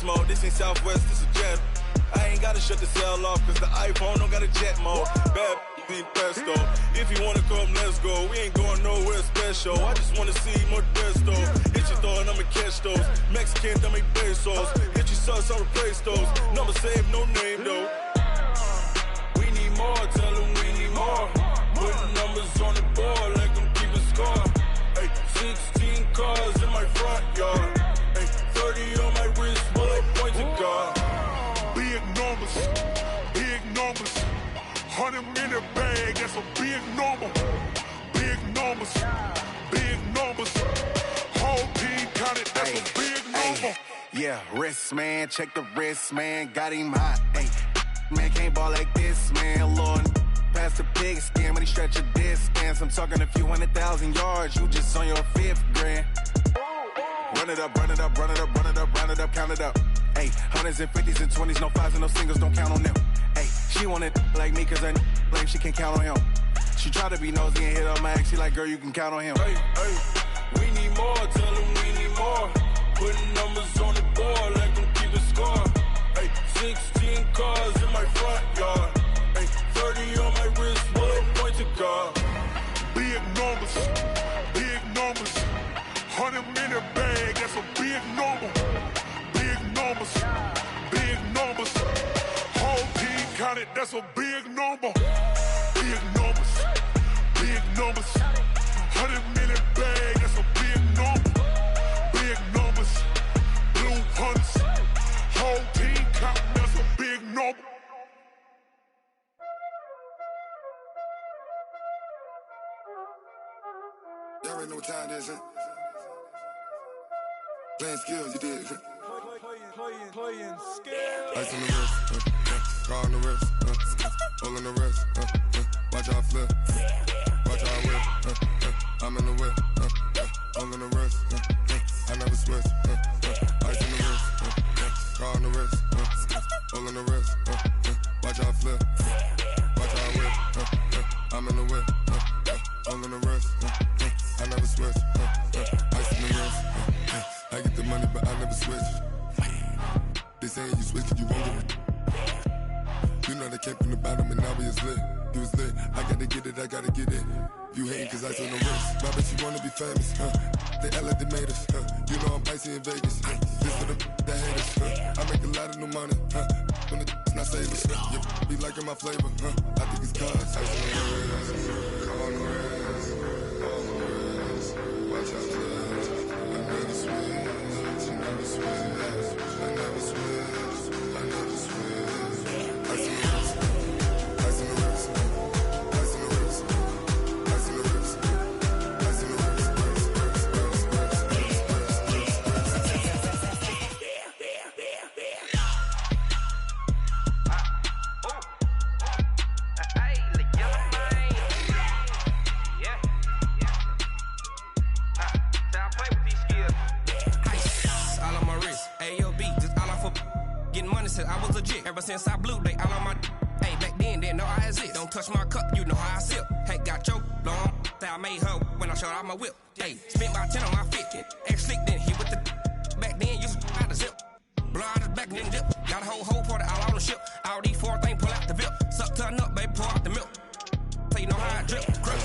mode. This ain't Southwest, this a jet. I ain't gotta shut the cell off, cause the iPhone don't got a jet mode. Bad be pesto. If you wanna come, let's go. We ain't going nowhere special. I just wanna see more desto. Hit your throw and I'ma catch those. Mexican, dummy pesos. Hit your sus, I'll replace those. Number save, no name though. We need more, tell them we need more. Putting numbers on the board, like I'm keeping score. Ay, 16 cars in my front yard. Ay, 30 on my wrist, bullet points of God. Big numbers, big numbers. 100 minute bag, that's a big number. Big numbers, big numbers. Whole team counted, that's a big number. Yeah, wrist man, check the wrist man, got him hot. Ay, man can't ball like this, man. Lord, past the pig skin when he stretch a distance. I'm talking a few 100,000 yards, you just on your 5th grand. Run it up, run it up, run it up, run it up, run it up, count it up. Ay, hundreds and 50s and 20s, no 5s and no singles, don't count on them. Ay, she wanted like me cause I blame she can't count on him. She tried to be nosy and hit up my ex, she like, girl, you can count on him. Hey, hey, we need more, tell them we need more. Putting numbers on the board like I'm keeping score. Hey, 16 cars in my front yard. Hey, 30 on my wrist, bullet points of God. Big numbers, big numbers. 100 minute bag, that's a big number. Big numbers, big numbers. Whole team counted, that's a big number. Big numbers, big numbers. 100 minute bag, that's a big number. Big numbers, blue hunts. Whole team counting, that's a big number. Y'all already know what time it is, huh? Playing skills, you did. Playing skills. Ice on the wrist, car on the wrist, all on the wrist, watch how I flip, watch how I whip, I'm in the whip, all on the wrist, I never switch, ice on the wrist, car on the wrist, all on the wrist, watch how I flip, watch how I whip, I'm in the whip, all on the wrist, I never switch, ice on the wrist, I get the money but I never switch. They saying you switch and you won't get it. You know they came from the bottom and now we is lit. You was lit, I gotta get it, I gotta get it. You hating cause ice on the wrist. My bitch, you wanna be famous, They act like they made us, You know I'm icy in Vegas, This for the that hate us, I make a lot of new money, When the not savers, You be liking my flavor, I think it's cause ice on the wrist, on the wrist, on the wrist. Watch out, I never switch, I never switch. I never switch, I never switch. Ice on the wrist, ice on the wrist, ice on the wrist, ice on the wrist, ice on the wrist, I was legit. Ever since I blew, they all on my hey, back then, didn't know I exist. Don't touch my cup, you know how I sip. Hey, got your long that I made her when I showed out my whip. Hey, spent my 10 on my 50. Ex slick, then hit with the back then, used to out the zip. Blow out his back, then dip. Got a whole party all on the ship. All these 4 things, pull out the VIP. Suck to a nut, baby, pour out the milk. So you know how I drip. Crush.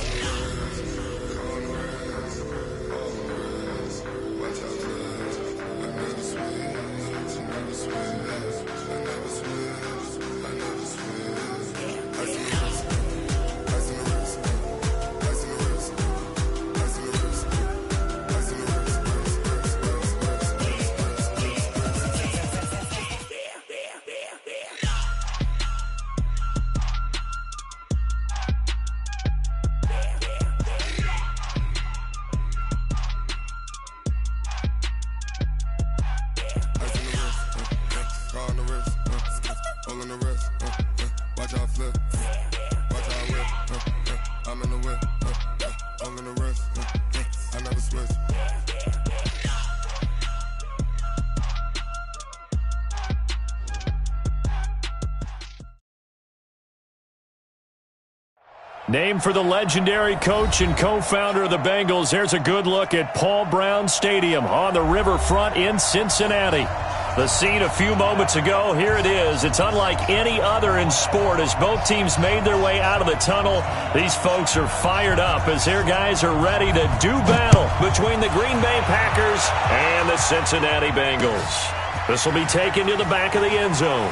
Named for the legendary coach and co-founder of the Bengals, here's a good look at Paul Brown Stadium on the riverfront in Cincinnati. The scene a few moments ago, here it is. It's unlike any other in sport as both teams made their way out of the tunnel. These folks are fired up as their guys are ready to do battle between the Green Bay Packers and the Cincinnati Bengals. This will be taken to the back of the end zone.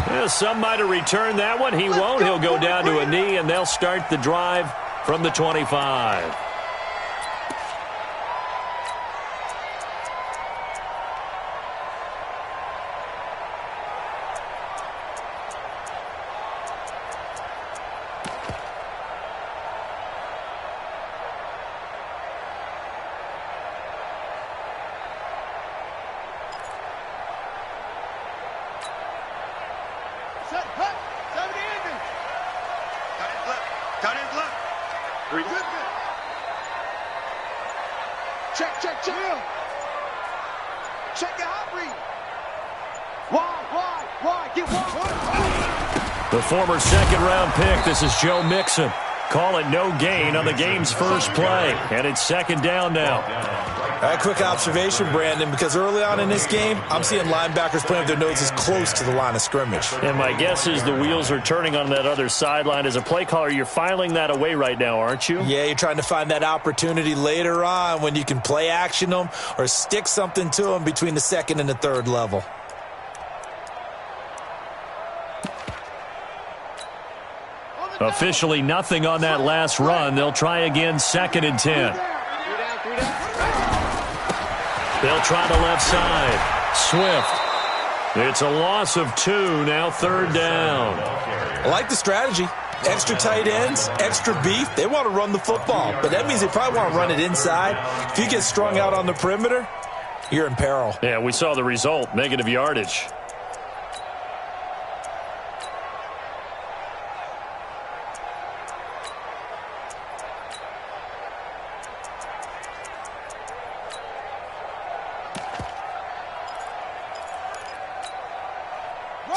Well, some might have returned that one. He won't. He'll go down to a knee, and they'll start the drive from the 25. The former second-round pick, this is Joe Mixon. Call it no gain on the game's first play, and it's second down now. All right, quick observation, Brandon, because early on in this game, I'm seeing linebackers playing with their noses close to the line of scrimmage. And my guess is the wheels are turning on that other sideline. As a play caller, you're filing that away right now, aren't you? Yeah, you're trying to find that opportunity later on when you can play action them or stick something to them between the second and the third level. Officially nothing on that last run. They'll try again, 2nd and 10. They'll try the left side. Swift. It's a loss of 2, now 3rd down. I like the strategy. Extra tight ends, extra beef. They want to run the football, but that means they probably want to run it inside. If you get strung out on the perimeter, you're in peril. Yeah, we saw the result, negative yardage.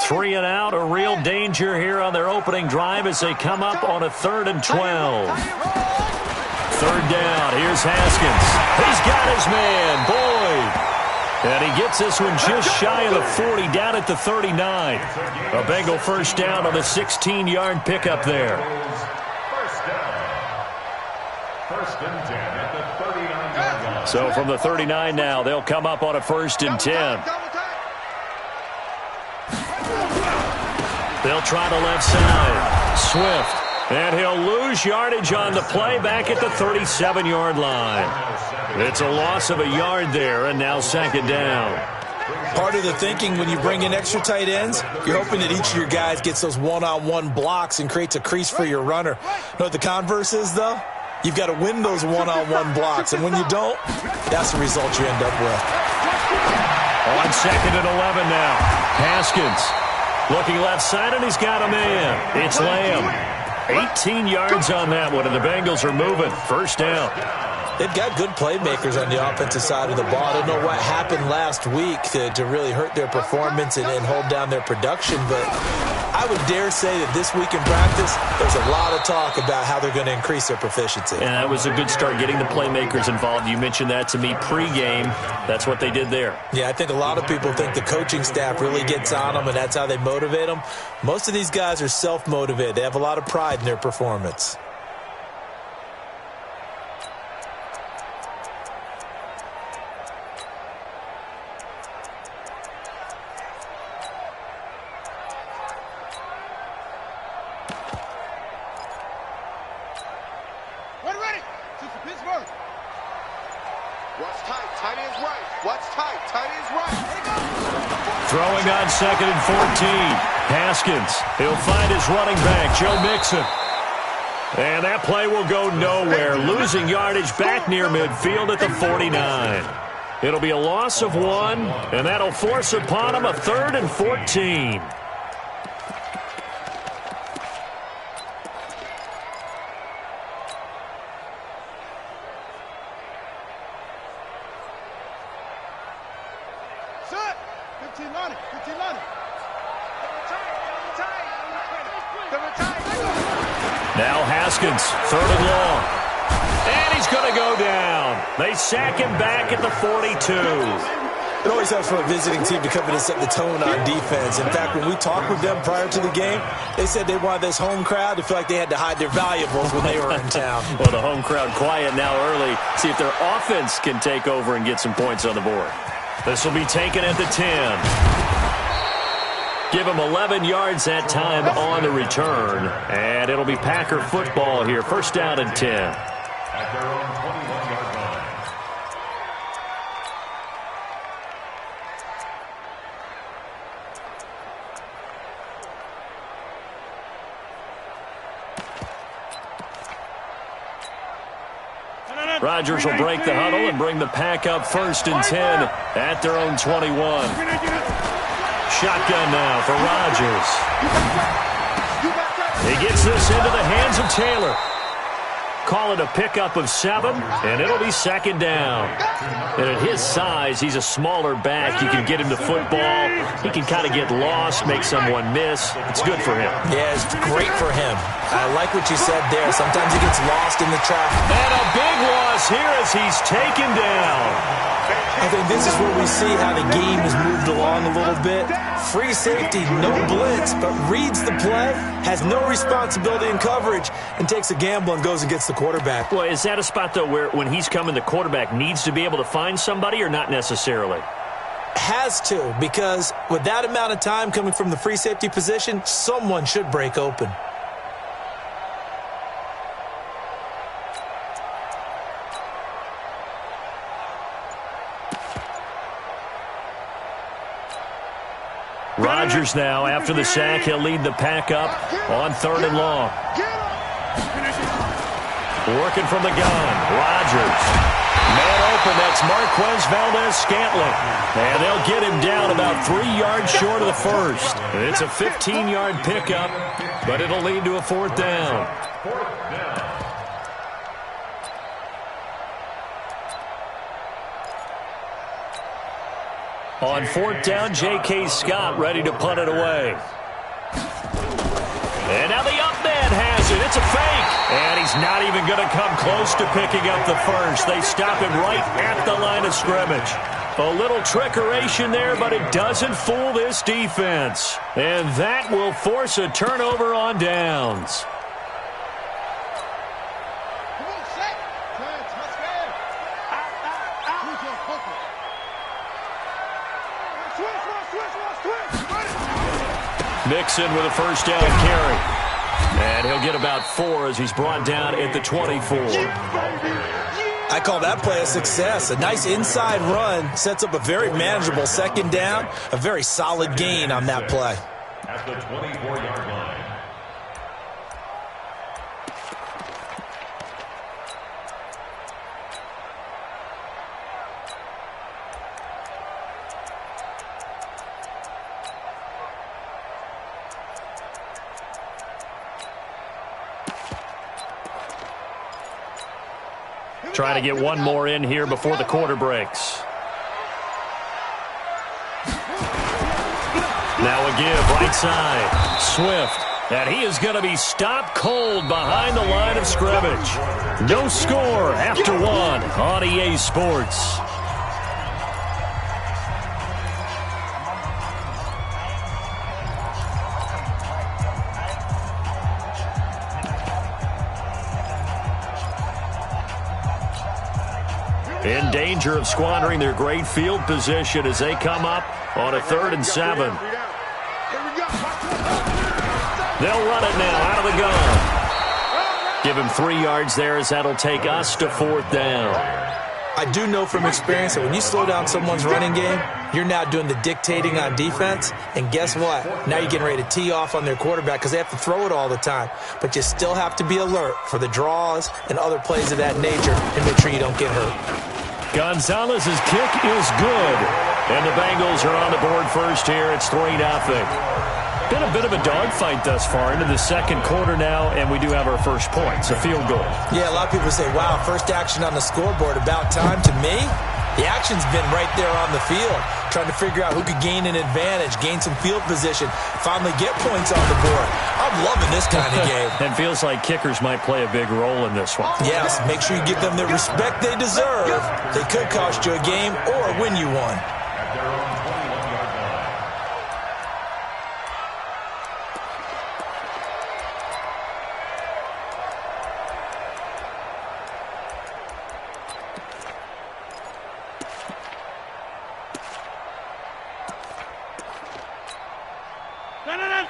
Three and out, a real danger here on their opening drive as they come up on a 3rd and 12. 3rd down, here's Haskins. He's got his man, Boyd. And he gets this one just shy of the 40, down at the 39. A Bengal first down on the 16-yard pickup there. First and 10 at the 39-yard line. So from the 39 now, they'll come up on a 1st and 10. They'll try the left side. Swift. And he'll lose yardage on the play back at the 37-yard line. It's a loss of a yard there, and now 2nd down. Part of the thinking when you bring in extra tight ends, you're hoping that each of your guys gets those one-on-one blocks and creates a crease for your runner. You know what the converse is, though? You've got to win those one-on-one blocks, and when you don't, that's the result you end up with. On 2nd and 11 now. Haskins. Looking left side, and he's got a man. It's Lamb. 18 yards on that one, and the Bengals are moving. First down. They've got good playmakers on the offensive side of the ball. I don't know what happened last week to really hurt their performance and hold down their production, but I would dare say that this week in practice, there's a lot of talk about how they're going to increase their proficiency. And that was a good start, getting the playmakers involved. You mentioned that to me pregame. That's what they did there. Yeah, I think a lot of people think the coaching staff really gets on them, and that's how they motivate them. Most of these guys are self-motivated. They have a lot of pride in their performance. Throwing on 2nd and 14. Haskins. He'll find his running back, Joe Mixon. And that play will go nowhere. Losing yardage back near midfield at the 49. It'll be a loss of 1, and that'll force upon him a 3rd and 14. Now Haskins, 3rd and long. And he's going to go down. They sack him back at the 42. It always helps for a visiting team to come in and set the tone on defense. In fact, when we talked with them prior to the game, they said they wanted this home crowd to feel like they had to hide their valuables when they were in town. Well, the home crowd quiet now early. See if their offense can take over and get some points on the board. This will be taken at the 10. Give him 11 yards that time on the return. And it'll be Packer football here. First down and 10. At their own 21-yard line. Rodgers will break the huddle and bring the Pack up first and 10 at their own 21. Shotgun now for Rodgers. He gets this into the hands of Taylor. Call it a pickup of 7, and it'll be second down. And at his size, he's a smaller back. You can get him to football. He can kind of get lost, make someone miss. It's good for him. Yeah, it's great for him. I like what you said there. Sometimes he gets lost in the traffic. And a big loss here as he's taken down. I think this is where we see how the game has moved along a little bit. Free safety, no blitz, but reads the play, has no responsibility in coverage, and takes a gamble and goes and gets the quarterback. Well, is that a spot, though, where when he's coming, the quarterback needs to be able to find somebody or not necessarily? Has to, because with that amount of time coming from the free safety position, someone should break open. Rodgers now, after the sack, he'll lead the Pack up on 3rd and long. Working from the gun, Rodgers. Man open, that's Marquez Valdez-Scantling. And they'll get him down about 3 yards short of the first. It's a 15-yard pickup, but it'll lead to a 4th down. On 4th down, J.K. Scott ready to punt it away. And now the up man has it. It's a fake. And he's not even going to come close to picking up the first. They stop him right at the line of scrimmage. A little trickeration there, but it doesn't fool this defense. And that will force a turnover on downs. Mixon with a first down carry. And he'll get about 4 as he's brought down at the 24. I call that play a success. A nice inside run sets up a very manageable second down. A very solid gain on that play. At the 24-yard line. Trying to get one more in here before the quarter breaks. Now a give, right side. Swift. And he is going to be stopped cold behind the line of scrimmage. No score after 1 on EA Sports. In danger of squandering their great field position as they come up on a 3rd and 7. They'll run it now out of the gun. Give him 3 yards there as that'll take us to 4th down. I do know from experience that when you slow down someone's running game, you're now doing the dictating on defense. And guess what? Now you're getting ready to tee off on their quarterback because they have to throw it all the time. But you still have to be alert for the draws and other plays of that nature and make sure you don't get hurt. Gonzalez's kick is good. And the Bengals are on the board first here. It's 3-0. Been a bit of a dogfight thus far into the second quarter now, and we do have our first point. It's a field goal. Yeah, a lot of people say, wow, first action on the scoreboard, about time. To me, The action's been right there on the field, trying to figure out who could gain an advantage, gain some field position, finally get points on the board. I'm loving this kind of game. It feels like kickers might play a big role in this one. Yes, make sure you give them the respect they deserve. They could cost you a game or win you one.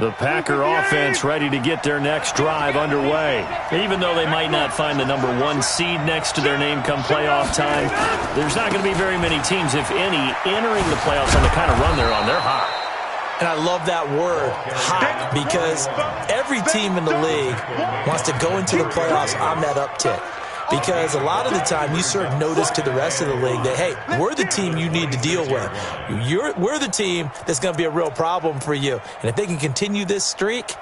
The Packer offense ready to get their next drive underway. Even though they might not find the number 1 seed next to their name come playoff time, there's not going to be very many teams, if any, entering the playoffs on the kind of run they're on. They're hot. And I love that word, hot, because every team in the league wants to go into the playoffs on that uptick. Because a lot of the time you sort of notice to the rest of the league that, hey, we're the team you need to deal with. We're the team that's going to be a real problem for you. And if they can continue this streak,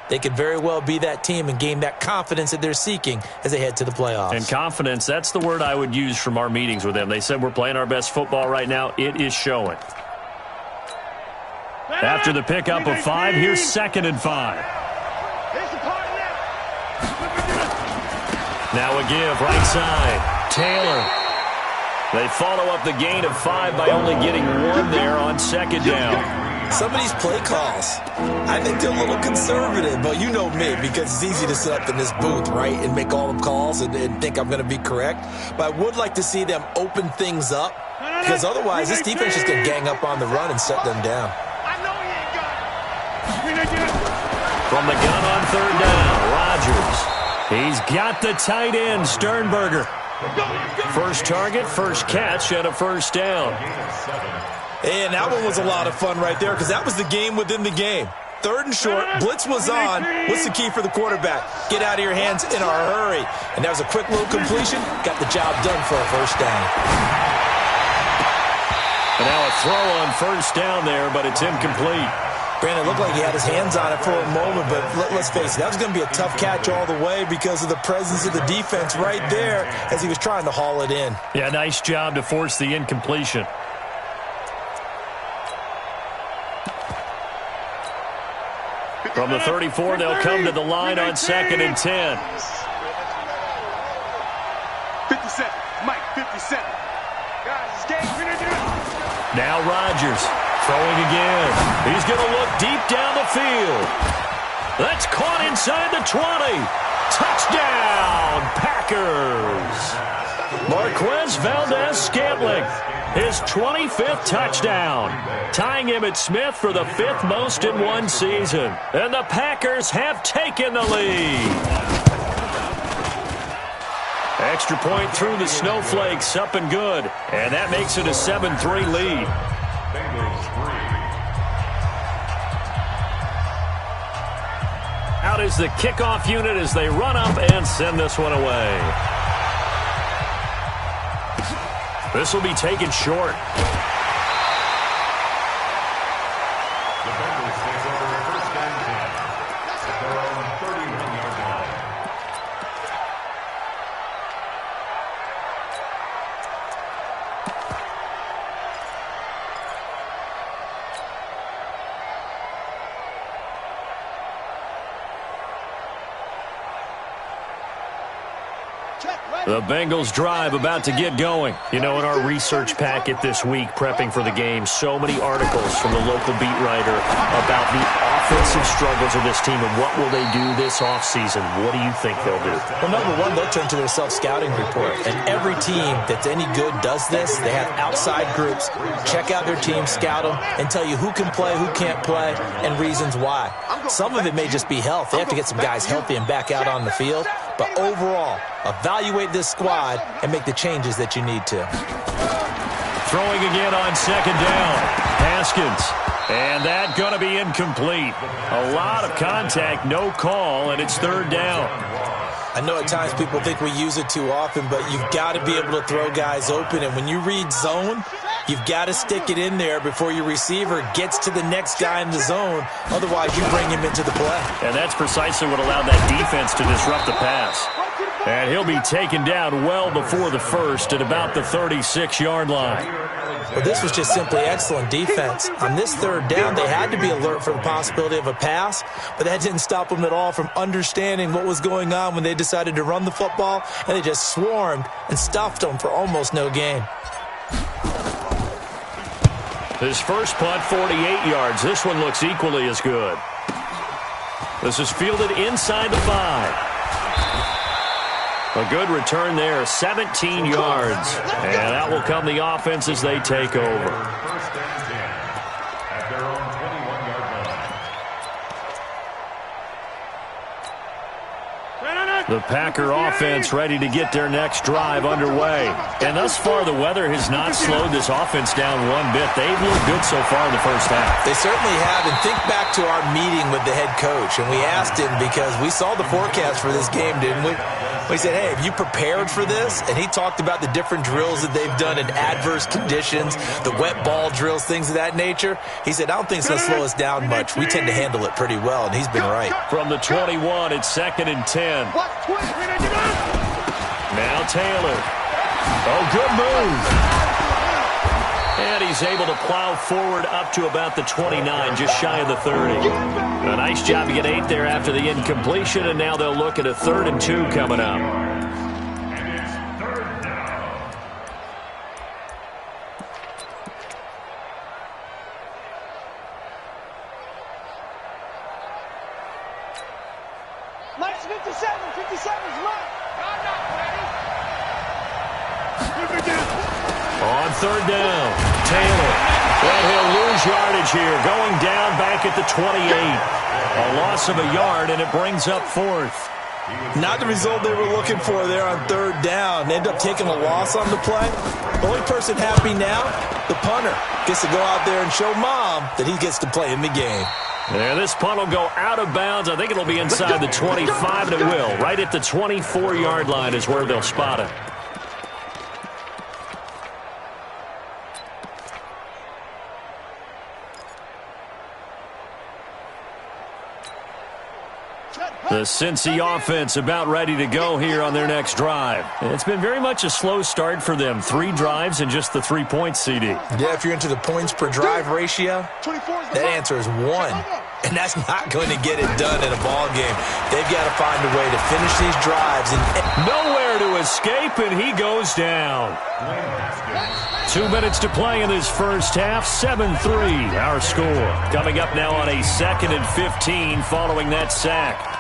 they could very well be that team and gain that confidence that they're seeking as they head to the playoffs. And confidence, that's the word I would use from our meetings with them. They said we're playing our best football right now. It is showing. After the pickup of 5, here's 2nd and 5. Now a give, right side. Taylor. They follow up the gain of 5 by only getting 1 there on 2nd down. Some of these play calls, I think they're a little conservative, but you know me, because it's easy to sit up in this booth, right, and make all the calls and think I'm going to be correct. But I would like to see them open things up, because otherwise this defense is going to gang up on the run and shut them down. From the gun on 3rd down, Rodgers. He's got the tight end, Sternberger. First target, first catch, and a 1st down. And that one was a lot of fun right there, because that was the game within the game. 3rd and short, blitz was on. What's the key for the quarterback? Get out of your hands in a hurry. And that was a quick little completion. Got the job done for a 1st down. And now a throw on 1st down there, but it's incomplete. Brandon, it looked like he had his hands on it for a moment, but let's face it, that was going to be a tough catch all the way because of the presence of the defense right there as he was trying to haul it in. Yeah, nice job to force the incompletion. From the 34, they'll come to the line on 2nd and 10. 57, Mike, 57. Now Rodgers. Throwing again. He's going to look deep down the field. That's caught inside the 20. Touchdown, Packers. Marquez Valdez-Scantling, his 25th touchdown, tying Emmitt Smith for the 5th most in one season. And the Packers have taken the lead. Extra point through the snowflakes, up and good. And that makes it a 7-3 lead. Out is the kickoff unit as they run up and send this one away. This will be taken short. The Bengals take over 1st and 10 at their own 31-yard line. The Bengals drive about to get going. You know, in our research packet this week, prepping for the game, so many articles from the local beat writer about the offensive struggles of this team and what will they do this offseason. What do you think they'll do? Well, number one, they'll turn to their self-scouting report. And every team that's any good does this. They have outside groups. Check out their team, scout them, and tell you who can play, who can't play, and reasons why. Some of it may just be health. They have to get some guys healthy and back out on the field. But overall, evaluate this squad and make the changes that you need to. Throwing again on 2nd down. Haskins. And that going to be incomplete. A lot of contact, no call, and it's 3rd down. I know at times people think we use it too often, but you've got to be able to throw guys open. And when you read zone, you've got to stick it in there before your receiver gets to the next guy in the zone. Otherwise, you bring him into the play. And that's precisely what allowed that defense to disrupt the pass. And he'll be taken down well before the first at about the 36-yard line. Well, this was just simply excellent defense. On this third down, they had to be alert for the possibility of a pass, but that didn't stop them at all from understanding what was going on when they decided to run the football, and they just swarmed and stuffed them for almost no gain. His first punt, 48 yards. This one looks equally as good. This is fielded inside the 5. A good return there, 17 yards. And out will come the offense as they take over. First and 10 at their own 21-yard line. The Packer offense ready to get their next drive underway. And thus far, the weather has not slowed this offense down one bit. They've looked good so far in the first half. They certainly have. And think back to our meeting with the head coach. And we asked him because we saw the forecast for this game, didn't we? We said, hey, have you prepared for this? And he talked about the different drills that they've done in adverse conditions, the wet ball drills, things of that nature. He said, I don't think it's going to slow us down much. We tend to handle it pretty well, and he's been right. From the 21, it's 2nd and 10. Now Taylor. Oh, good move. And he's able to plow forward up to about the 29, just shy of the 30. A nice job to get 8 there after the incompletion, and now they'll look at a 3rd and 2 coming up. And it's 3rd down. Mike's 57. 57's Mike. On 3rd down, Taylor. And he'll lose yardage here, going down back at the 28. A loss of a yard, and it brings up 4th. Not the result they were looking for there on 3rd down. They end up taking a loss on the play. The only person happy now, the punter, gets to go out there and show Mom that he gets to play in the game. And this punt will go out of bounds. I think it'll be inside the 25, and it will. Right at the 24-yard line is where they'll spot it. The Cincy offense about ready to go here on their next drive. It's been very much a slow start for them. 3 drives and just the 3 points, CD. Yeah, if you're into the points per drive ratio, that answer is 1. And that's not going to get it done in a ball game. They've got to find a way to finish these drives. And nowhere to escape, and he goes down. 2 minutes to play in this first half. 7-3, our score. Coming up now on a 2nd and 15 following that sack.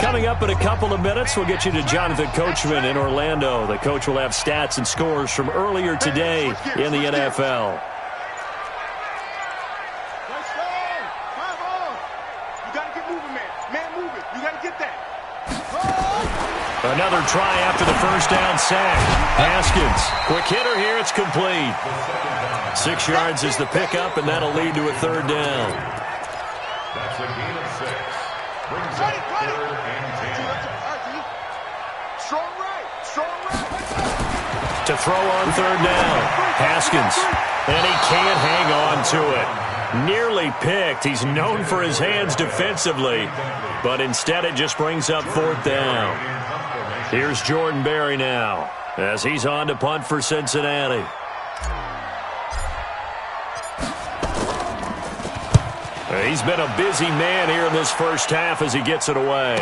Coming up in a couple of minutes, we'll get you to Jonathan Coachman in Orlando. The coach will have stats and scores from earlier today in the NFL. You got to get moving, man. Man, move it. You got to get that. Another try after the first down sack. Haskins, quick hitter here. It's complete. 6 yards is the pickup, and that'll lead to a 3rd down. That's a gain of 6. Brings up 3rd and 10. Strong right. Strong right. To throw on 3rd down. Haskins. And he can't hang on to it. Nearly picked. He's known for his hands defensively. But instead it just brings up 4th down. Here's Jordan Berry now as he's on to punt for Cincinnati. He's been a busy man here in this first half as he gets it away.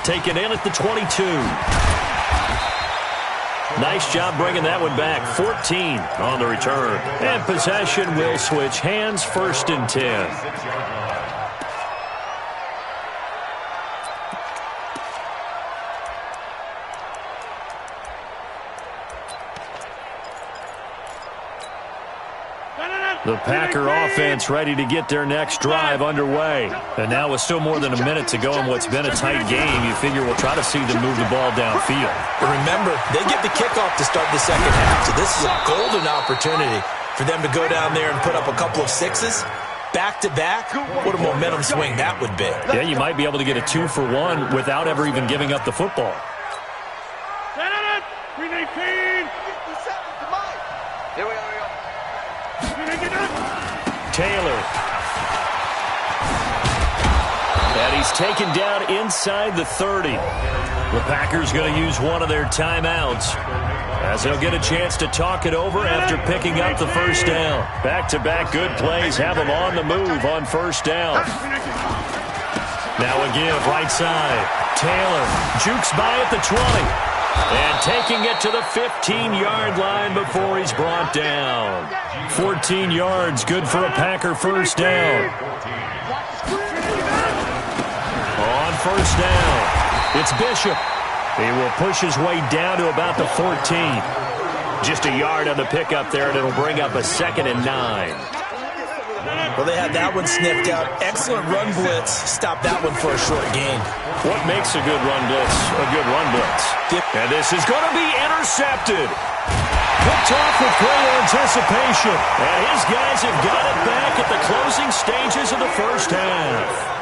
Taken in at the 22. Nice job bringing that one back. 14 on the return. And possession will switch hands, 1st and 10. The Packer offense ready to get their next drive underway. And now with still more than a minute to go in what's been a tight game, you figure we'll try to see them move the ball downfield. But remember, they get the kickoff to start the second half, so this is a golden opportunity for them to go down there and put up a couple of 6s back-to-back, what a momentum swing that would be. Yeah, you might be able to get a 2-for-1 without ever even giving up the football. Taylor. And he's taken down inside the 30. The Packers going to use one of their timeouts as they'll get a chance to talk it over after picking up the first down. Back-to-back good plays have them on the move on first down. Now a give right side. Taylor jukes by at the 20. And taking it to the 15-yard line before he's brought down. 14 yards, good for a Packer first down. On first down, it's Bishop. He will push his way down to about the 14. Just a yard on the pickup there, and it'll bring up a 2nd and 9. Well, they had that one sniffed out. Excellent run blitz. Stop that one for a short gain. What makes a good run blitz a good run blitz? And this is going to be intercepted. Picked off with great anticipation. And his guys have got it back at the closing stages of the first half.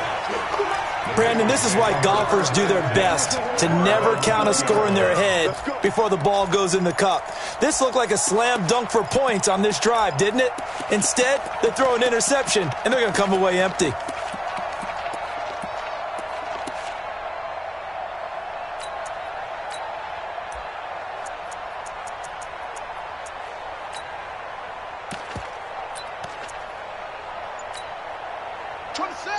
Brandon, this is why golfers do their best to never count a score in their head before the ball goes in the cup. This looked like a slam dunk for points on this drive, didn't it? Instead, they throw an interception, and they're going to come away empty.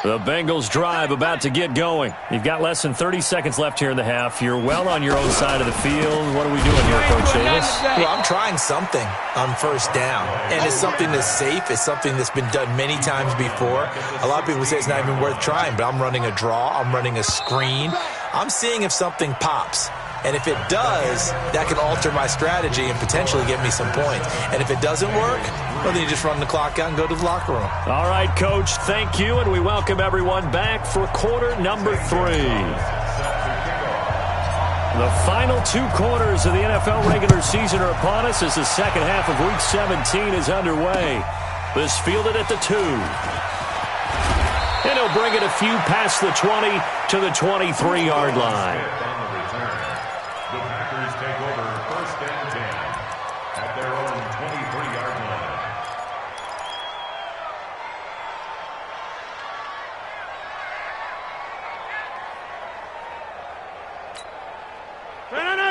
The Bengals drive about to get going. You've got less than 30 seconds left here in the half. You're well on your own side of the field. What are we doing here, Coach Davis? Well, I'm trying something on first down. And it's something that's safe. It's something that's been done many times before. A lot of people say it's not even worth trying, but I'm running a draw. I'm running a screen. I'm seeing if something pops. And if it does, that can alter my strategy and potentially get me some points. And if it doesn't work, well, then you just run the clock out and go to the locker room. All right, Coach, thank you, and we welcome everyone back for quarter number 3. The final 2 quarters of the NFL regular season are upon us as the second half of Week 17 is underway. This fielded at the 2. And he'll bring it a few past the 20 to the 23-yard line.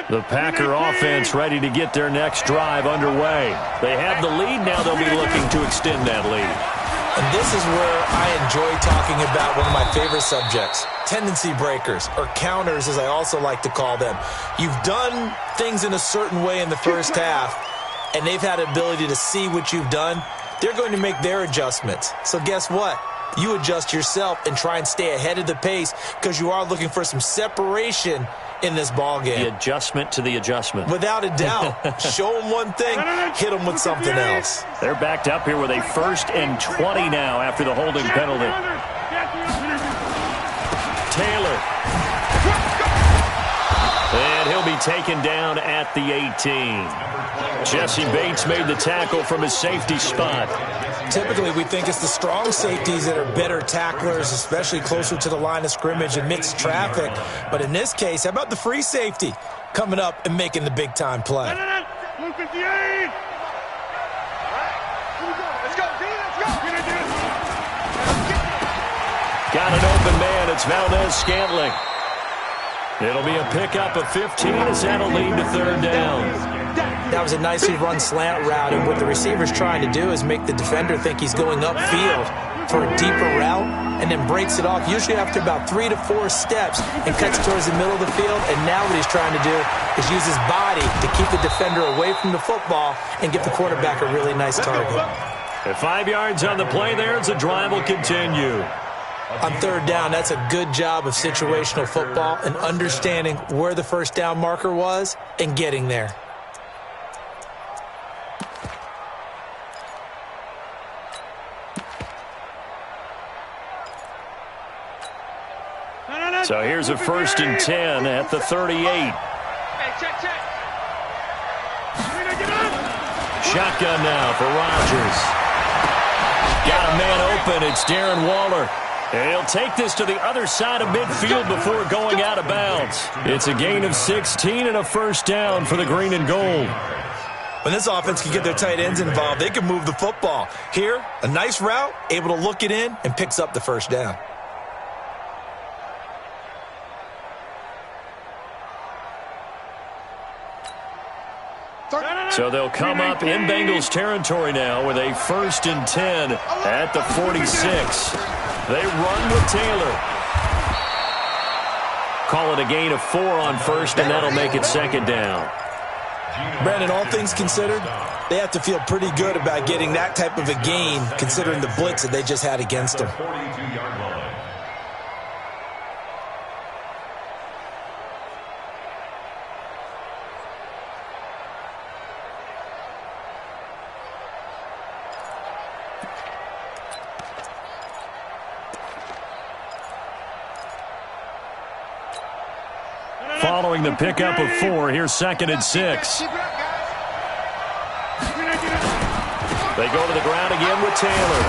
The Packer offense ready to get their next drive underway. They have the lead. Now they'll be looking to extend that lead. And this is where I enjoy talking about one of my favorite subjects, tendency breakers, or counters as I also like to call them. You've done things in a certain way in the first half, and they've had the ability to see what you've done. They're going to make their adjustments. So guess what? You adjust yourself and try and stay ahead of the pace because you are looking for some separation in this ball game. The adjustment to the adjustment. Without a doubt. Show them one thing, hit them with something else. They're backed up here with a 1st and 20 now after the holding penalty. Taylor. And he'll be taken down at the 18. Jesse Bates made the tackle from his safety spot. Typically, we think it's the strong safeties that are better tacklers, especially closer to the line of scrimmage amidst traffic. But in this case, how about the free safety coming up and making the big-time play? Got an open man. It's Valdez-Scantling. It'll be a pickup of 15 as that'll lead to 3rd down. That was a nicely run slant route, and what the receiver's trying to do is make the defender think he's going upfield for a deeper route and then breaks it off, usually after about 3 to 4 steps, and cuts towards the middle of the field. And now what he's trying to do is use his body to keep the defender away from the football and give the quarterback a really nice target. At 5 yards on the play there as the drive will continue. On 3rd down, that's a good job of situational football and understanding where the first down marker was and getting there. So here's a 1st and 10 at the 38. Shotgun now for Rodgers. Got a man open. It's Darren Waller. And he'll take this to the other side of midfield before going out of bounds. It's a gain of 16 and a first down for the green and gold. When this offense can get their tight ends involved, they can move the football. Here, a nice route, able to look it in, and picks up the first down. So they'll come up in Bengals territory now with a 1st and 10 at the 46. They run with Taylor. Call it a gain of 4 on first, and that'll make it 2nd down. Brandon, all things considered, they have to feel pretty good about getting that type of a gain considering the blitz that they just had against them. Following the pickup of 4, here's 2nd and 6. They go to the ground again with Taylor.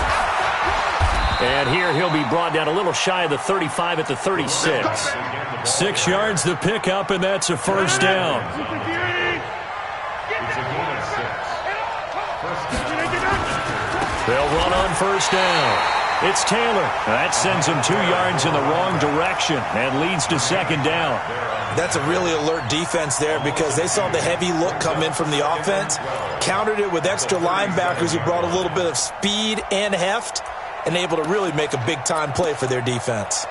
And here he'll be brought down a little shy of the 35 at the 36. 6 yards the pickup, and that's a first down. They'll run on first down. It's Taylor. That sends him 2 yards in the wrong direction and leads to 2nd down. That's a really alert defense there because they saw the heavy look come in from the offense, countered it with extra linebackers who brought a little bit of speed and heft, and able to really make a big-time play for their defense.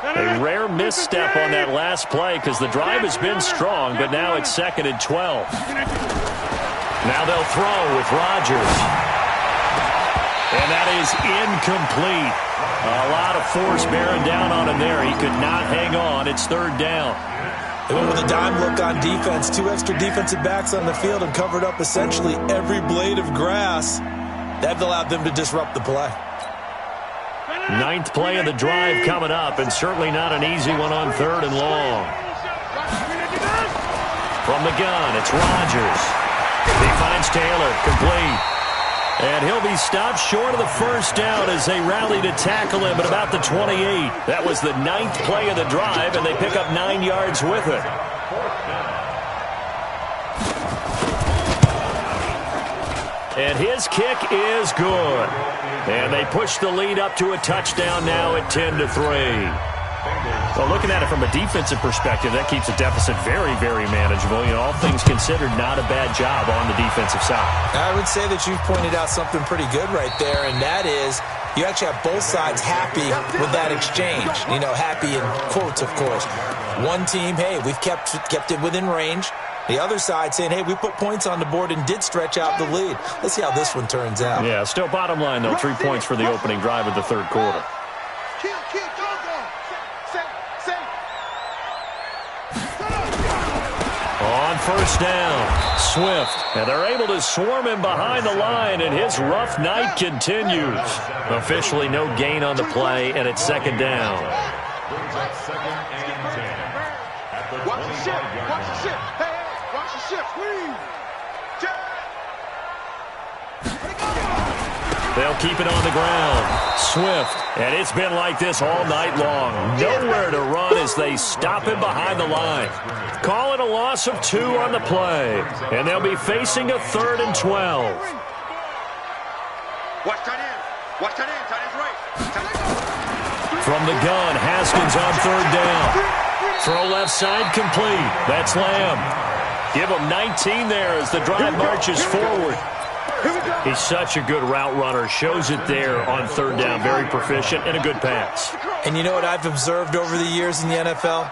A rare misstep on that last play because the drive has been strong, but now it's 2nd and 12. Now they'll throw with Rodgers. And that is incomplete. A lot of force bearing down on him there. He could not hang on. It's 3rd down. They went with a dime look on defense. 2 extra defensive backs on the field and covered up essentially every blade of grass. That allowed them to disrupt the play. 9th play of the drive coming up, and certainly not an easy one on 3rd and long. From the gun, it's Rodgers. He finds Taylor, complete. And he'll be stopped short of the first down as they rally to tackle him at about the 28. That was the 9th play of the drive, and they pick up 9 yards with it. And his kick is good. And they push the lead up to a touchdown now at 10-3. Well, looking at it from a defensive perspective, that keeps the deficit very, very manageable. You know, all things considered, not a bad job on the defensive side. I would say that you've pointed out something pretty good right there, and that is you actually have both sides happy with that exchange. You know, happy in quotes, of course. One team, hey, we've kept it within range. The other side saying, hey, we put points on the board and did stretch out the lead. Let's see how this one turns out. Yeah, still bottom line, though, 3 points for the opening drive of the 3rd quarter. On first down, Swift. And they're able to swarm him behind the line, and his rough night continues. Officially no gain on the play, and it's 2nd down. Brings up 2nd and 10. At the Watch the ship. Watch the ship. Hey, watch the ship. Please. They'll keep it on the ground. Swift. And it's been like this all night long. Nowhere to run as they stop him behind the line. Call it a loss of 2 on the play. And they'll be facing a 3rd and 12. Watch tight end. Watch tight end. Tight end's right. From the gun, Haskins on 3rd down. Throw left side complete. That's Lamb. Give him 19 there as the drive marches forward. He's such a good route runner. Shows it there on 3rd down. Very proficient and a good pass. And you know what I've observed over the years in the NFL?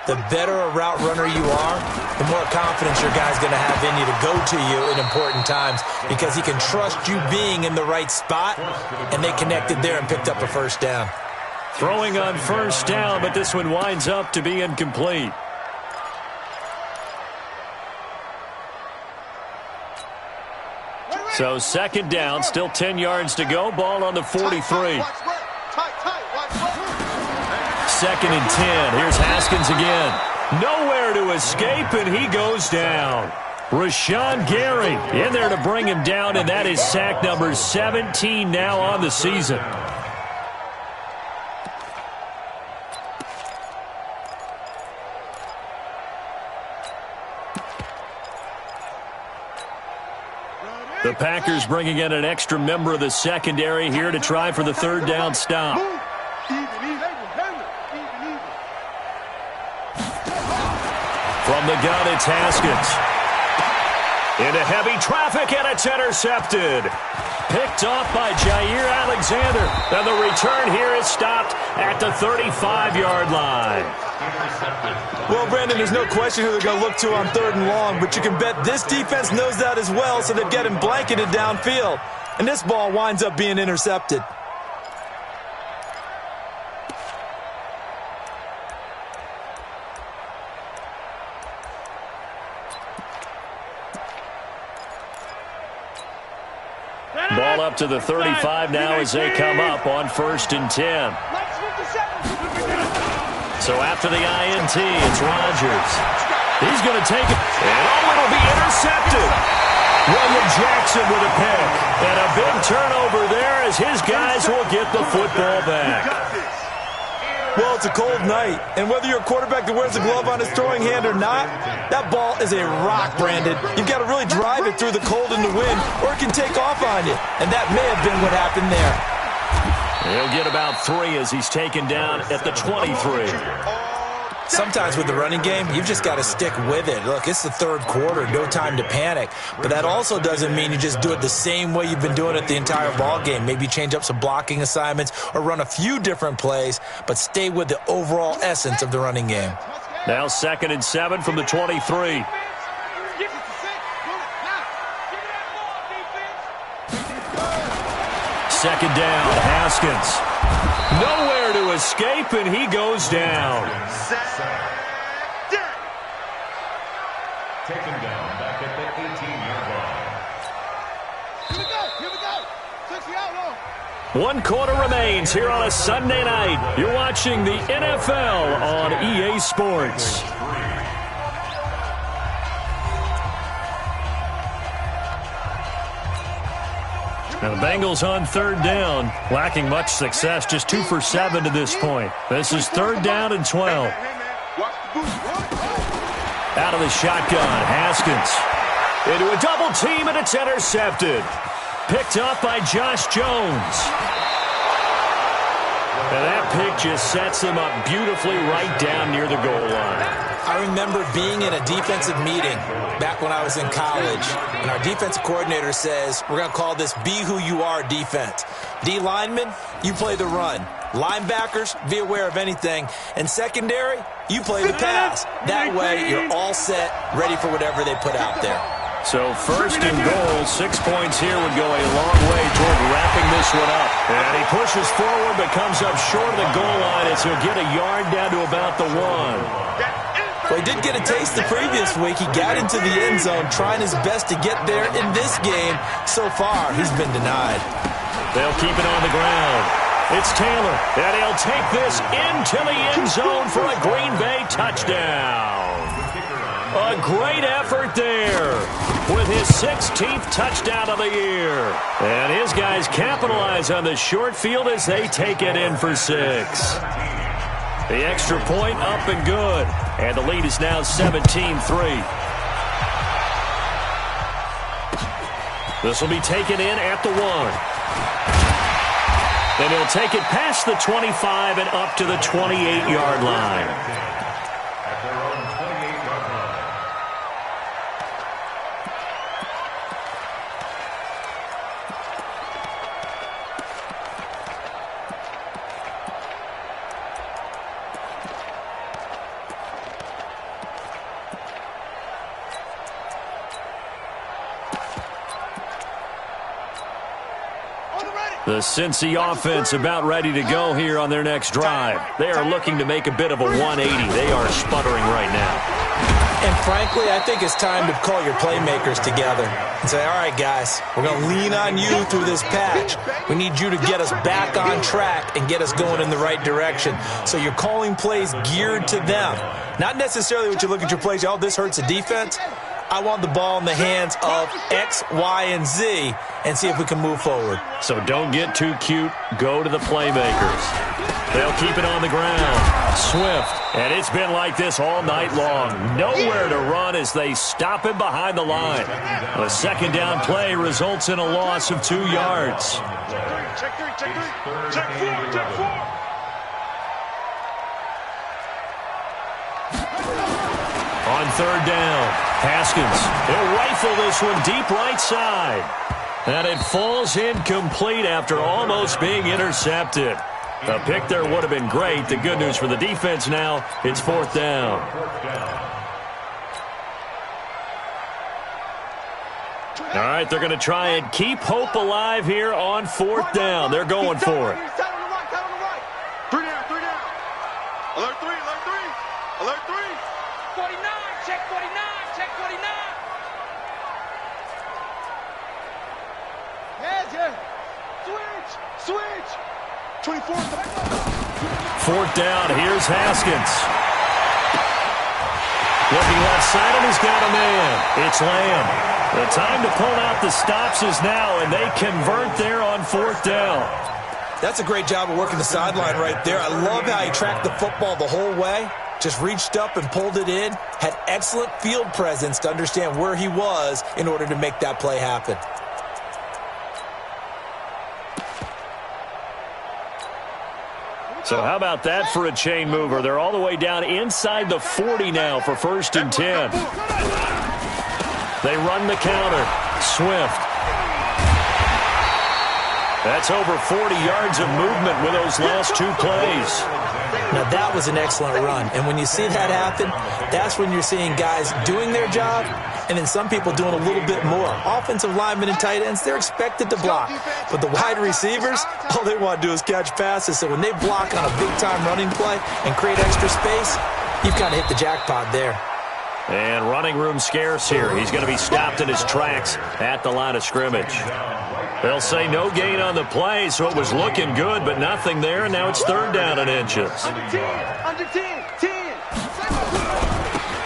The better a route runner you are, the more confidence your guy's going to have in you to go to you in important times because he can trust you being in the right spot, and they connected there and picked up a first down. Throwing on first down, but this one winds up to be incomplete. So 2nd down, still 10 yards to go. Ball on the 43. 2nd and 10. Here's Haskins again. Nowhere to escape, and he goes down. Rashawn Gary in there to bring him down, and that is sack number 17 now on the season. The Packers bringing in an extra member of the secondary here to try for the third down stop. From the gun, it's Haskins. Into heavy traffic, and it's intercepted. Picked off by Jair Alexander. And the return here is stopped at the 35-yard line. Well, Brandon, there's no question who they're going to look to on 3rd and long, but you can bet this defense knows that as well, so they've got him blanketed downfield. And this ball winds up being intercepted. Ball up to the 35 now as they come up on 1st and 10. So after the INT, it's Rodgers. He's going to take it. And it'll be intercepted. William Jackson with a pick. And a big turnover there as his guys will get the football back. Well, it's a cold night, and whether you're a quarterback that wears a glove on his throwing hand or not, that ball is a rock, Brandon. You've got to really drive it through the cold and the wind, or it can take off on you, and that may have been what happened there. He'll get about 3 as he's taken down at the 23. Sometimes with the running game, you've just got to stick with it. Look, it's the 3rd quarter, no time to panic. But that also doesn't mean you just do it the same way you've been doing it the entire ball game. Maybe change up some blocking assignments or run a few different plays, but stay with the overall essence of the running game. Now 2nd and 7 from the 23. Second down, Haskins. Nowhere to escape, and he goes down. Taken down back at the 18-yard line. Here we go. 60 out long. 1 quarter remains here on a Sunday night. You're watching the NFL on EA Sports. Now the Bengals on 3rd down, lacking much success, just 2 for 7 to this point. This is 3rd down and 12. Out of the shotgun, Haskins. Into a double team, and it's intercepted. Picked up by Josh Jones. And that pick just sets them up beautifully right down near the goal line. I remember being in a defensive meeting back when I was in college, and our defensive coordinator says, we're going to call this Be Who You Are defense. D linemen, you play the run. Linebackers, be aware of anything. And secondary, you play the pass. That way, you're all set, ready for whatever they put out there. So 1st and goal, 6 points here would go a long way toward wrapping this one up. And he pushes forward but comes up short of the goal line as he'll get a yard down to about the 1. Well, he did get a taste the previous week. He got into the end zone trying his best to get there in this game. So far, he's been denied. They'll keep it on the ground. It's Taylor, and he'll take this into the end zone for a Green Bay touchdown. A great effort there with his 16th touchdown of the year. And his guys capitalize on the short field as they take it in for 6. The extra point up and good. And the lead is now 17-3. This will be taken in at the 1. And he'll take it past the 25 and up to the 28-yard line. At their own 28-yard line. The Cincy offense about ready to go here on their next drive. They are looking to make a bit of a 180. They are sputtering right now. And frankly, I think it's time to call your playmakers together and say, all right, guys, we're going to lean on you through this patch. We need you to get us back on track and get us going in the right direction. So you're calling plays geared to them. Not necessarily what you look at your plays, oh, this hurts the defense. I want the ball in the hands of X, Y, and Z and see if we can move forward. So don't get too cute. Go to the playmakers. They'll keep it on the ground. Swift. And it's been like this all night long. Nowhere to run as they stop him behind the line. A second down play results in a loss of 2 yards. Check three. Check four. On third down, Haskins. He'll rifle this one deep right side. And it falls incomplete after almost being intercepted. A pick there would have been great. The good news for the defense now, it's fourth down. All right, they're going to try and keep hope alive here on fourth down. They're going for it. 3 down. Alert 3. 49, check 49. Yeah. Switch. 24. Fourth down, here's Haskins. Looking left side, and he's got a man. It's Lamb. The time to pull out the stops is now, and they convert there on fourth down. That's a great job of working the sideline right there. I love how he tracked the football the whole way. Just reached up and pulled it in. Had excellent field presence to understand where he was in order to make that play happen. So how about that for a chain mover? They're all the way down inside the 40 now for 1st and 10. They run the counter. Swift. That's over 40 yards of movement with those last 2 plays. Now, that was an excellent run. And when you see that happen, that's when you're seeing guys doing their job and then some people doing a little bit more. Offensive linemen and tight ends, they're expected to block. But the wide receivers, all they want to do is catch passes. So when they block on a big-time running play and create extra space, you've kind of hit the jackpot there. And running room scarce here. He's going to be stopped in his tracks at the line of scrimmage. They'll say no gain on the play, so it was looking good, but nothing there, and now it's third down and inches. Under 10.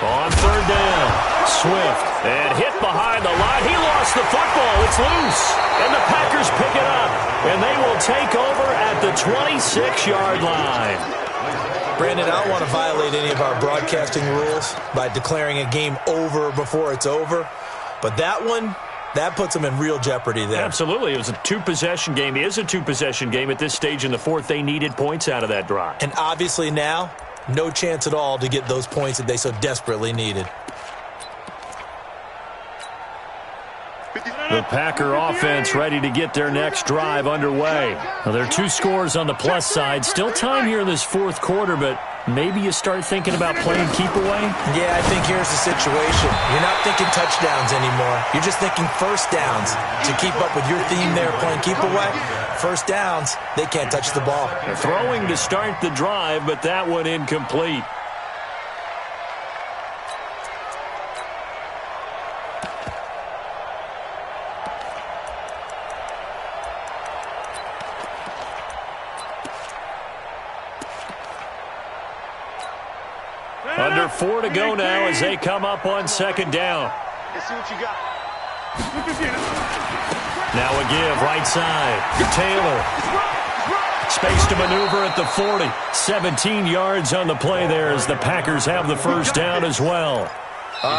On third down, Swift, and hit behind the line. He lost the football. It's loose, and the Packers pick it up, and they will take over at the 26-yard line. Brandon, I don't want to violate any of our broadcasting rules by declaring a game over before it's over, but that one, that puts them in real jeopardy there. Absolutely. It was a 2-possession game. It is a 2-possession game at this stage in the fourth. They needed points out of that drive. And obviously now, no chance at all to get those points that they so desperately needed. The Packer offense ready to get their next drive underway. Now, there are 2 scores on the plus side. Still time here in this fourth quarter, but maybe you start thinking about playing keep away? Yeah, I think here's the situation. You're not thinking touchdowns anymore. You're just thinking first downs. To keep up with your theme there, playing keep away, first downs, they can't touch the ball. They're throwing to start the drive, but that one incomplete. Under 4 to go now as they come up on second down. Let's see what you got. Now a give, right side. Taylor. Space to maneuver at the 40. 17 yards on the play there as the Packers have the first down as well.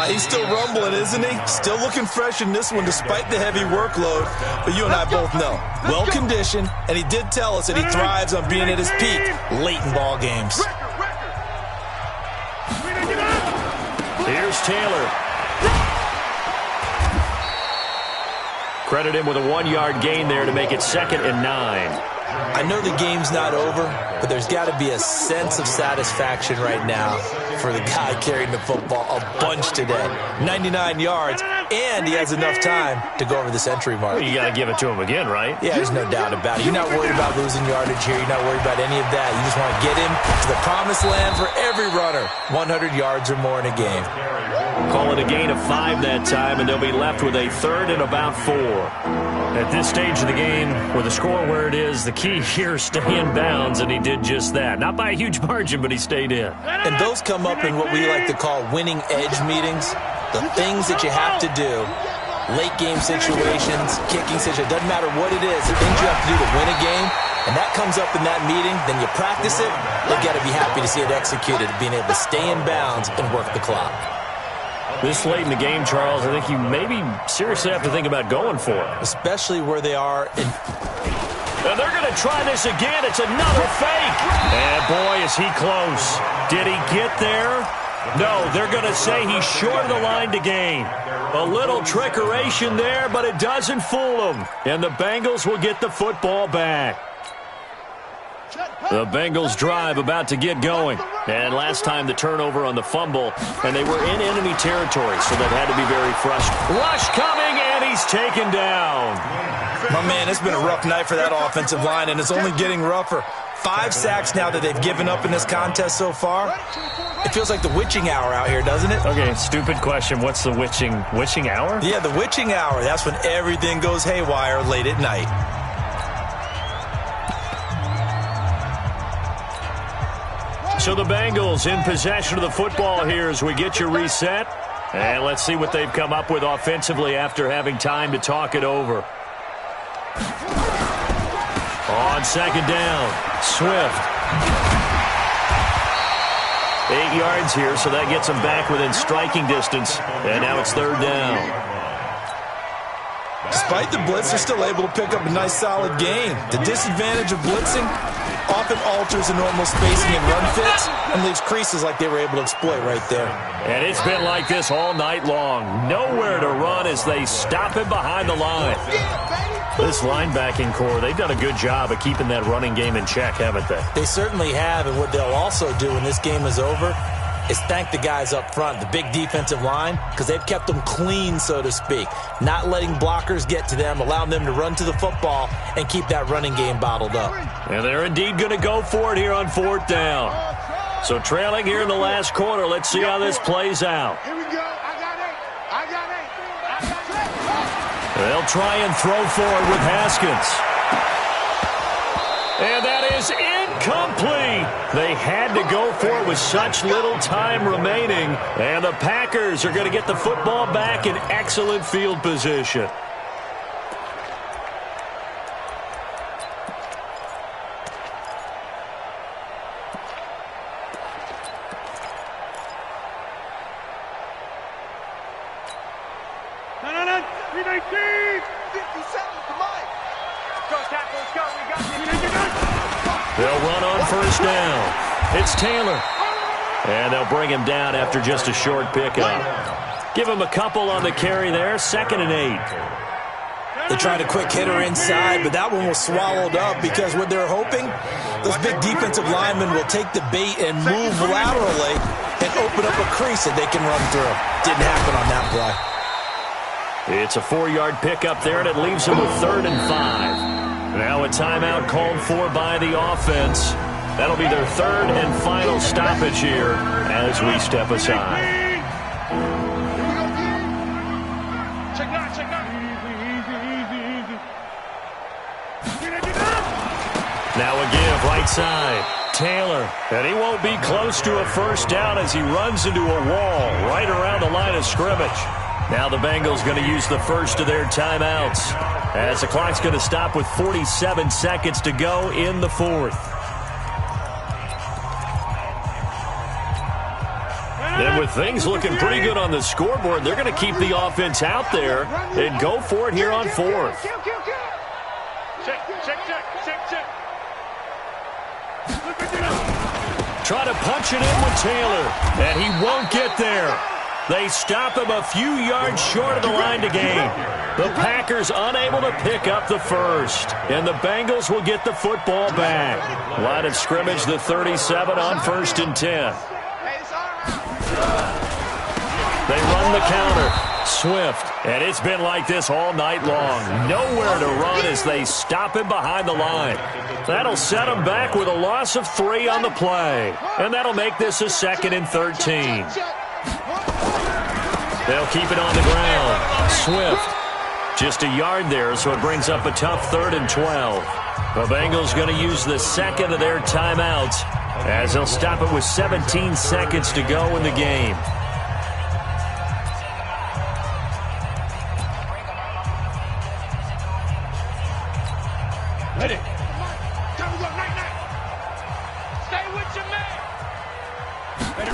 He's still rumbling, isn't he? Still looking fresh in this one despite the heavy workload. But you and I both know, well-conditioned, and he did tell us that he thrives on being at his peak late in ball games. Here's Taylor. Credit him with a 1-yard gain there to make it 2nd and 9. I know the game's not over, but there's got to be a sense of satisfaction right now for the guy carrying the football a bunch today. 99 yards, and he has enough time to go over the century mark. Well, you got to give it to him again, right? Yeah, there's no doubt about it. You're not worried about losing yardage here. You're not worried about any of that. You just want to get him to the promised land for every runner. 100 yards or more in a game. Call it a gain of 5 that time, and they'll be left with a 3rd and about 4. At this stage of the game, with the score where it is, the key here is stay in bounds, and he did just that. Not by a huge margin, but he stayed in. And those come up in what we like to call winning edge meetings. the things that you have to do, late game situations, kicking situations, doesn't matter what it is, the things you have to do to win a game, and that comes up in that meeting, then you practice it, you got to be happy to see it executed, being able to stay in bounds and work the clock. This late in the game, Charles, I think you maybe seriously have to think about going for it. Especially where they are in... And they're going to try this again. It's another fake. And boy, is he close. Did he get there? No, they're going to say he's short of the line to gain. A little trickeration there, but it doesn't fool them. And the Bengals will get the football back. The Bengals drive about to get going. And last time the turnover on the fumble, and they were in enemy territory, so that had to be very frustrating. Rush coming, and he's taken down. My man, it's been a rough night for that offensive line, and it's only getting rougher. 5 sacks now that they've given up in this contest so far. It feels like the witching hour out here, doesn't it? Okay, stupid question. What's the witching hour? Yeah, the witching hour. That's when everything goes haywire late at night. So the Bengals in possession of the football here as we get you reset. And let's see what they've come up with offensively after having time to talk it over. On second down, Swift. 8 yards here, so that gets them back within striking distance. And now it's third down. Despite the blitz, they're still able to pick up a nice, solid gain. The disadvantage of blitzing often alters the normal spacing and run fits and leaves creases like they were able to exploit right there. And it's been like this all night long. Nowhere to run as they stop him behind the line. This linebacking core, they've done a good job of keeping that running game in check, haven't they? They certainly have, and what they'll also do when this game is over is thank the guys up front, the big defensive line, because they've kept them clean, so to speak. Not letting blockers get to them, allowing them to run to the football and keep that running game bottled up. And they're indeed going to go for it here on fourth down. So trailing here in the last quarter, let's see how this plays out. Here we go. I got eight. They'll try and throw forward with Haskins. And that is incomplete. They had to go for it with such little time remaining. And the Packers are going to get the football back in excellent field position. No. 319. 50 seconds to Mike. Go, tackle. Let's go. We got you. They'll run on first down. It's Taylor. And they'll bring him down after just a short pickup. Give him a couple on the carry there. 2nd and 8. They tried a quick hitter inside, but that one was swallowed up because what they're hoping, those big defensive linemen will take the bait and move laterally and open up a crease that they can run through. Didn't happen on that play. It's a 4-yard pickup there, and it leaves them with 3rd and 5. Now a timeout called for by the offense. That'll be their 3rd and final stoppage here as we step aside. Check out. Now a give right side. Taylor, and he won't be close to a first down as he runs into a wall right around the line of scrimmage. Now the Bengals going to use the first of their timeouts as the clock's going to stop with 47 seconds to go in the 4th. And with things looking pretty good on the scoreboard, they're going to keep the offense out there and go for it here on 4th. Check. Try to punch it in with Taylor, and he won't get there. They stop him a few yards short of the line to gain. The Packers unable to pick up the first, and the Bengals will get the football back. Line of scrimmage, the 37 on 1st and 10. They run the counter. Swift, and it's been like this all night long. Nowhere to run as they stop him behind the line. That'll set him back with a loss of 3 on the play, and that'll make this a 2nd and 13. They'll keep it on the ground. Swift, just a yard there, so it brings up a tough 3rd and 12. The Bengals going to use the 2nd of their timeouts as they'll stop it with 17 seconds to go in the game. Ready. Time to go, night. Stay with your man.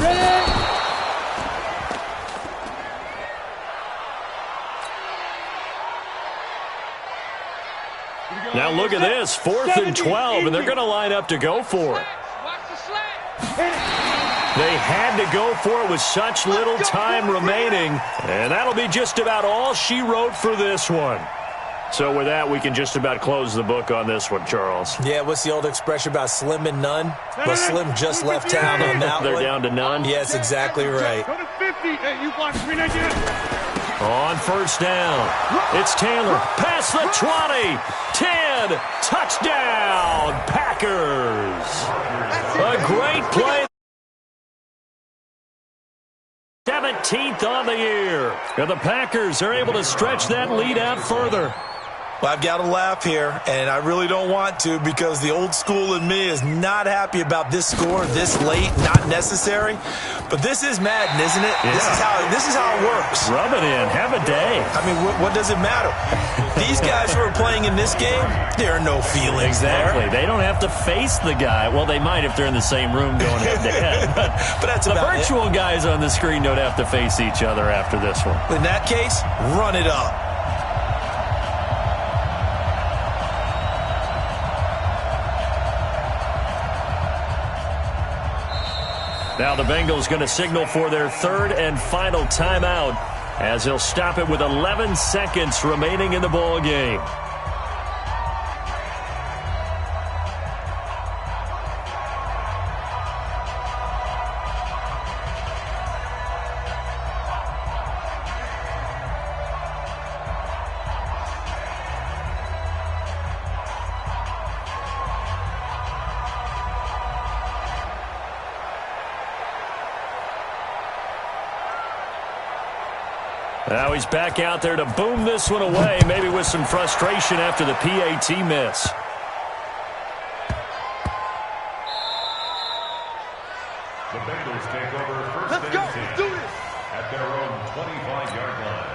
Ready. Now look at this, 4th and 12, and they're going to line up to go for it. Watch the slant. They had to go for it with such little time remaining, and that'll be just about all she wrote for this one. So with that, we can just about close the book on this one, Charles. Yeah, what's the old expression about slim and none? Well, Slim just left town on that one. They're down to none? Yes, exactly right. Go to 50. Hey, you block 399. On first down, it's Taylor. Past the 20. 10. Touchdown, Packers. A great play. 17th on the year. And the Packers are able to stretch that lead out further. Well, I've got to laugh here, and I really don't want to because the old school in me is not happy about this score this late, not necessary. But this is Madden, isn't it? Yeah. This is how it works. Rub it in. Have a day. I mean, what does it matter? These guys who are playing in this game, there are no feelings exactly. there. They don't have to face the guy. Well, they might if they're in the same room going head-to-head. But that's the about virtual guys on the screen don't have to face each other after this one. In that case, run it up. Now the Bengals going to signal for their 3rd and final timeout as they'll stop it with 11 seconds remaining in the ball game. Now he's back out there to boom this one away, maybe with some frustration after the PAT miss. The Bengals take over first and 10 at their own 25-yard line.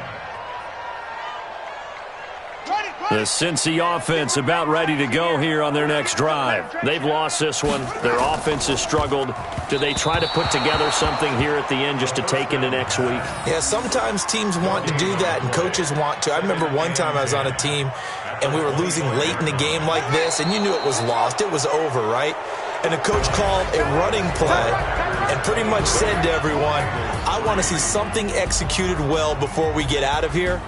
The Cincy offense about ready to go here on their next drive. They've lost this one. Their offense has struggled. Do they try to put together something here at the end just to take into next week? Yeah, sometimes teams want to do that and coaches want to. I remember one time I was on a team and we were losing late in the game like this and you knew it was lost. It was over, right? And the coach called a running play and pretty much said to everyone, I want to see something executed well before we get out of here.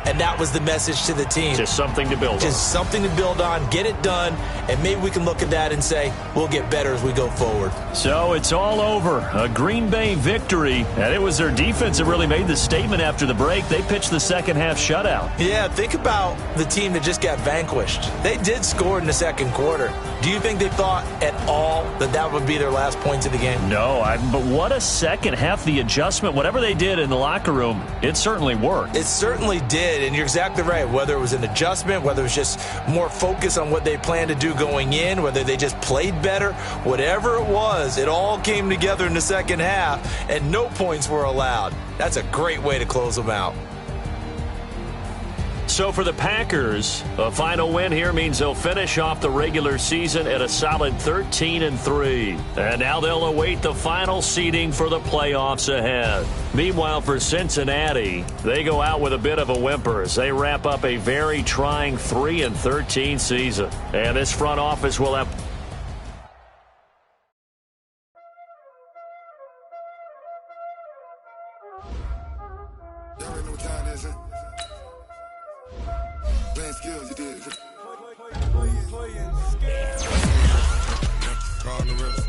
And that was the message to the team. Just something to build on. Just something to build on, get it done, and maybe we can look at that and say, we'll get better as we go forward. So it's all over. A Green Bay victory, and it was their defense that really made the statement after the break. They pitched the second-half shutout. Yeah, think about the team that just got vanquished. They did score in the second quarter. Do you think they thought at all that that would be their last points of the game? No, but what a second half. The adjustment, whatever they did in the locker room, it certainly worked. It certainly did, and you're exactly right. Whether it was an adjustment, whether it was just more focus on what they planned to do going in, whether they just played better, whatever it was, it all came together in the second half, and no points were allowed. That's a great way to close them out. So for the Packers, a final win here means they'll finish off the regular season at a solid 13-3. And now they'll await the final seeding for the playoffs ahead. Meanwhile, for Cincinnati, they go out with a bit of a whimper as they wrap up a very trying 3-13 season. And this front office will have... Y'all already know what time it is, huh? Playing skills, you did. Call on the wrist,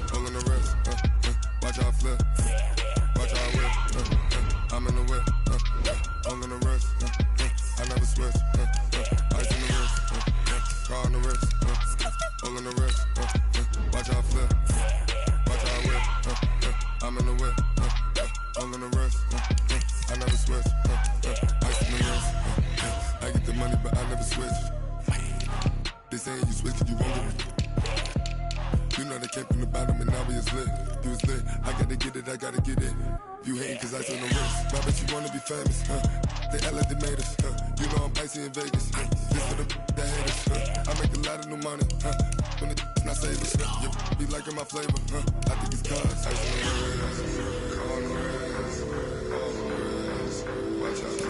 pull on the wrist, watch out flip, watch out whip, I'm in the whip, pull on the wrist, I never switch, ice in the wrist, call on the wrist, pull on the wrist, watch out flip, watch out whip, I'm in the whip, pull on the wrist, I never switch, ice in the wrist, I get the money but I never switch. They saying you switch it, you won't get it. You know they came from the bottom and now we is lit. You was lit, I gotta get it, I gotta get it. You hating cause I on the wrist. I bet you wanna be famous, They act like they made us, You know I'm icy in Vegas, This for the that haters, I make a lot of new money, when the not saving, yeah, be liking my flavor, I think it's cause ice on the wrist, on the wrist, on the wrist. Watch out,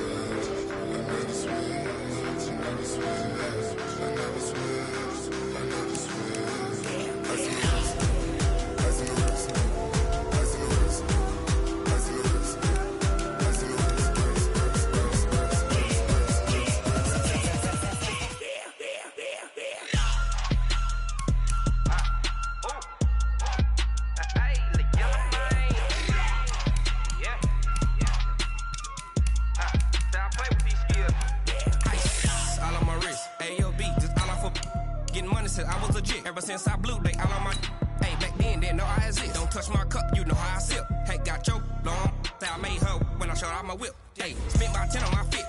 I never switch, I never switch, I never switch, I never switch. Ice on the wrist, ice on the wrist, ice on the wrist, ice on the wrist, ice on the wrist. I was legit ever since I blew they all on my. Hey, back then didn't know I exist. Don't touch my cup, you know how I sip. Hey, got your long. Say I made her when I showed out my whip. Hey, spent about 10 on my fit.